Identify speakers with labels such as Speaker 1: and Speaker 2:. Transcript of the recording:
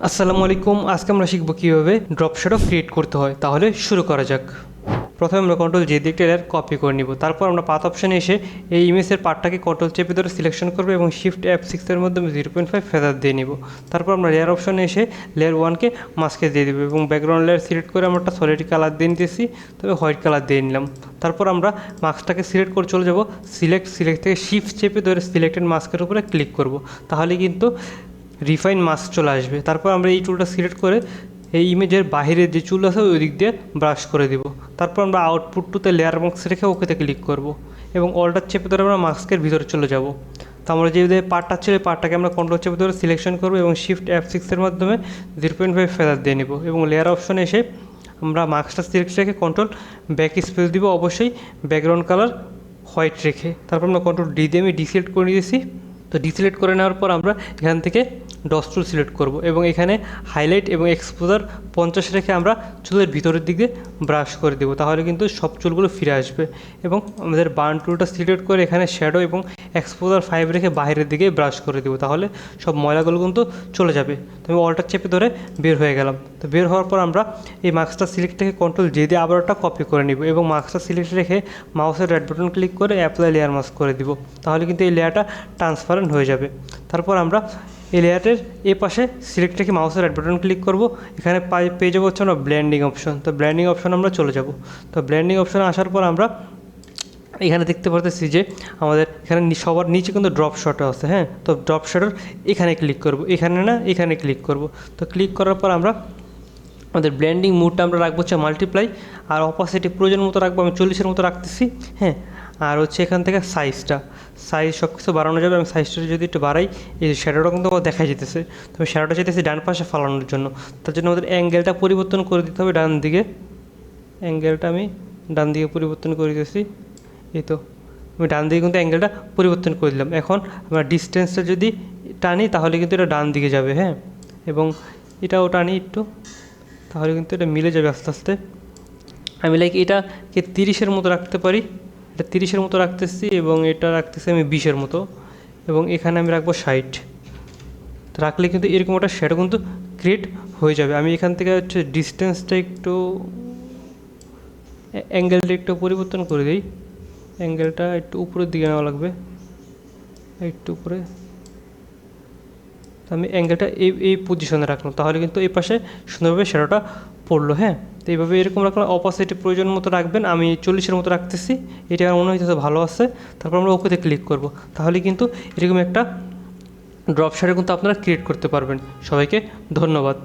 Speaker 1: আসসালামু আলাইকুম। আজকে আমরা শিখব কীভাবে ড্রপ শ্যাডো ক্রিয়েট করতে হয়। তাহলে শুরু করা যাক। প্রথমে আমরা কন্ট্রোল জে দিয়ে একটা লেয়ার কপি করে নিব। তারপর আমরা পাথ অপশানে এসে এই ইমেজের পার্টটাকে কন্ট্রোল চেপে ধরে সিলেকশন করবো এবং শিফট F6 মাধ্যমে 0.5 ফেদার দিয়ে নিব। তারপর আমরা লেয়ার অপশানে এসে লেয়ার 1কে মাস্কে দিয়ে দেবো এবং ব্যাকগ্রাউন্ড লেয়ার সিলেক্ট করে আমরা একটা সলিড কালার দিয়ে নিতেছি, তবে হোয়াইট কালার দিয়ে নিলাম। তারপর আমরা মাস্কটাকে সিলেক্ট করে চলে যাব সিলেক্ট থেকে শিফট চেপে ধরে সিলেক্টেড মাস্কের উপরে ক্লিক করব। তাহলে কিন্তু রিফাইন মাস্ক চলে আসবে। তারপর আমরা এই টুলটা সিলেক্ট করে এই ইমেজের বাইরের যে চুল আছে ওই দিক দিয়ে ব্রাশ করে দিব। তারপর আমরা আউটপুট টুতে লেয়ার মাস্ক রেখে ওকেতে ক্লিক করব এবং অলটা চেপে ধরে আমরা মাস্কের ভিতরে চলে যাব। তো আমরা যে পার্টটা ছিল এই পার্টটাকে আমরা কন্ট্রোল চেপে ধরে সিলেকশন করবো এবং শিফট F6 মাধ্যমে 0.5 ফেদার দিয়ে নিব এবং লেয়ার অপশনে এসে আমরা মাস্কটা সিলেক্ট রেখে কন্ট্রোল ব্যাক স্পেস দিব, অবশ্যই ব্যাকগ্রাউন্ড কালার হোয়াইট রেখে। তারপর আমরা কন্ট্রোল ডি দিয়ে আমি ডিসিলেক্ট করে নিয়েছি। তো ডিসিলেক্ট করে নেওয়ার পর আমরা এখান থেকে ডস টুল সিলেক্ট করব এবং এখানে হাইলাইট এবং এক্সপোজার 50 রেখে আমরা চুলের ভিতরের দিকে ব্রাশ করে দেবো। তাহলে কিন্তু সব চুলগুলো ফিরে আসবে। এবং আমাদের বার্ন টুলটা সিলেক্ট করে এখানে শ্যাডো এবং এক্সপোজার 5 রেখে বাইরের দিকে ব্রাশ করে দেবো। তাহলে সব ময়লাগুলো কিন্তু চলে যাবে। তো আমি অলটা চেপে ধরে বের হয়ে গেলাম। তো বের হওয়ার পর আমরা এই মাস্কটা সিলেক্ট থেকে কন্ট্রোল জে দিয়ে আবার একটা কপি করে নিব এবং মাস্কটা সিলেক্ট রেখে মাউসের রাইট বাটন ক্লিক করে অ্যাপ্লাই লেয়ার মাস্ক করে দিব। তাহলে কিন্তু এই লেয়ারটা ট্রান্সপারেন্ট হয়ে যাবে। তারপর আমরা এই লেয়ারের এ পাশে সিলেক্ট রেখে মাউসের রাইট বাটন ক্লিক করব। এখানে পেয়ে যাবো হচ্ছে আমরা ব্লেন্ডিং অপশন। তো ব্লেন্ডিং অপশন আমরা চলে যাব। তো ব্লেন্ডিং অপশনে আসার পর আমরা এখানে দেখতে পারতেছি যে আমাদের এখানে সবার নিচে কিন্তু ড্রপ শ্যাডো আছে। হ্যাঁ, তো ড্রপ শ্যাডোর এখানে ক্লিক করব, এখানে না এখানে ক্লিক করব। তো ক্লিক করার পর আমরা আমাদের ব্লেন্ডিং মুডটা আমরা রাখবো হচ্ছে মাল্টিপ্লাই, আর অপাসিটি প্রয়োজন মতো রাখবো, আমি 40-এর মতো রাখতেছি। হ্যাঁ, আর হচ্ছে এখান থেকে সাইজ সব কিছু বাড়ানো যাবে। আমি সাইজটা যদি একটু বাড়াই, এই শ্যাডোটা কিন্তু দেখা যেতেছে। তো আমি শ্যাডোটা চাইতেছি ডান পাশে ফালানোর জন্য। তার জন্য আমাদের অ্যাঙ্গেলটা পরিবর্তন করে দিতে হবে ডান দিকে। অ্যাঙ্গেলটা আমি ডান দিকে পরিবর্তন করে দিতেছি। এই তো আমি ডান দিকে কিন্তু অ্যাঙ্গেলটা পরিবর্তন করে দিলাম। এখন আমরা ডিস্টেন্সটা যদি টানি তাহলে কিন্তু এটা ডান দিকে যাবে। হ্যাঁ, এবং এটাও টানি একটু, তাহলে কিন্তু এটা মিলে যাবে আস্তে আস্তে। আমি এটাকে 30-এর মতো রাখতে পারি। এটা 30-এর মতো রাখতেছি এবং এটা রাখতেছি আমি 20-এর মতো এবং এখানে আমি রাখবো 60। তো রাখলে কিন্তু এরকম একটা শ্যাডো কিন্তু ক্রিয়েট হয়ে যাবে। আমি এখান থেকে হচ্ছে ডিস্টেন্সটা একটু, অ্যাঙ্গেলটা একটু পরিবর্তন করে দিই। অ্যাঙ্গেলটা একটু উপরের দিকে নেওয়া লাগবে, একটু উপরে। আমি অ্যাঙ্গেলটা এই পজিশনে রাখলাম, তাহলে কিন্তু এই পাশে সুন্দরভাবে শ্যাডোটা পড়লো। হ্যাঁ, তো এইভাবে এরকম রাখলাম। অপোজিটে প্রয়োজন মতো রাখবেন। আমি 40-এর মতো রাখতেছি, এটা আমার মনে হইতেছে ভালো আছে। তারপর আমরা ওকেতে ক্লিক করব। তাহলে কিন্তু এরকম একটা ড্রপ শ্যাডো কিন্তু আপনারা ক্রিয়েট করতে পারবেন। সবাইকে ধন্যবাদ।